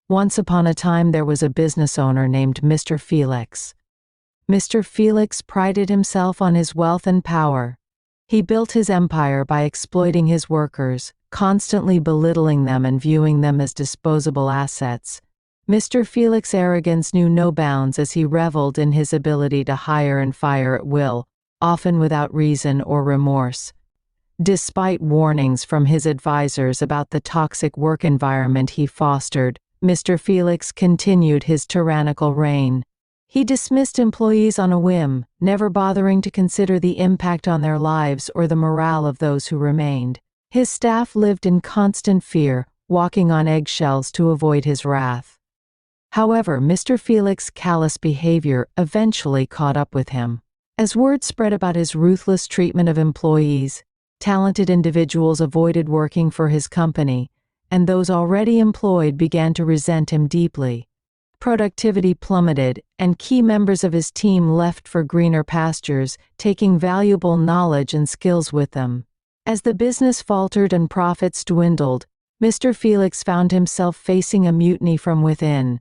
Once upon a time there was a business owner named Mr. Felix. Mr. Felix prided himself on his wealth and power. He built his empire by exploiting his workers, constantly belittling them and viewing them as disposable assets. Mr. Felix's arrogance knew no bounds as he reveled in his ability to hire and fire at will, often without reason or remorse. Despite warnings from his advisors about the toxic work environment he fostered, Mr. Felix continued his tyrannical reign. He dismissed employees on a whim, never bothering to consider the impact on their lives or the morale of those who remained. His staff lived in constant fear, walking on eggshells to avoid his wrath. However, Mr. Felix's callous behavior eventually caught up with him. As word spread about his ruthless treatment of employees, talented individuals avoided working for his company, and those already employed began to resent him deeply. Productivity plummeted, and key members of his team left for greener pastures, taking valuable knowledge and skills with them. As the business faltered and profits dwindled, Mr. Felix found himself facing a mutiny from within.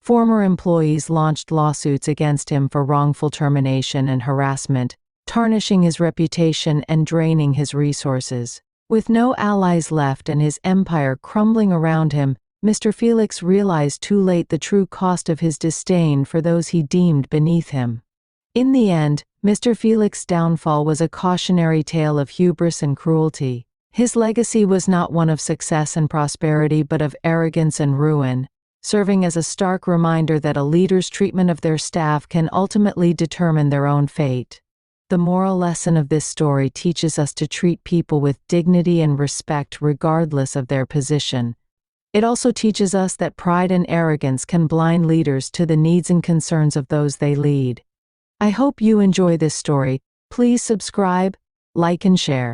Former employees launched lawsuits against him for wrongful termination and harassment, tarnishing his reputation and draining his resources. With no allies left and his empire crumbling around him, Mr. Felix realized too late the true cost of his disdain for those he deemed beneath him. In the end, Mr. Felix's downfall was a cautionary tale of hubris and cruelty. His legacy was not one of success and prosperity but of arrogance and ruin, serving as a stark reminder that a leader's treatment of their staff can ultimately determine their own fate. The moral lesson of this story teaches us to treat people with dignity and respect regardless of their position. It also teaches us that pride and arrogance can blind leaders to the needs and concerns of those they lead. I hope you enjoy this story. Please subscribe, like and share.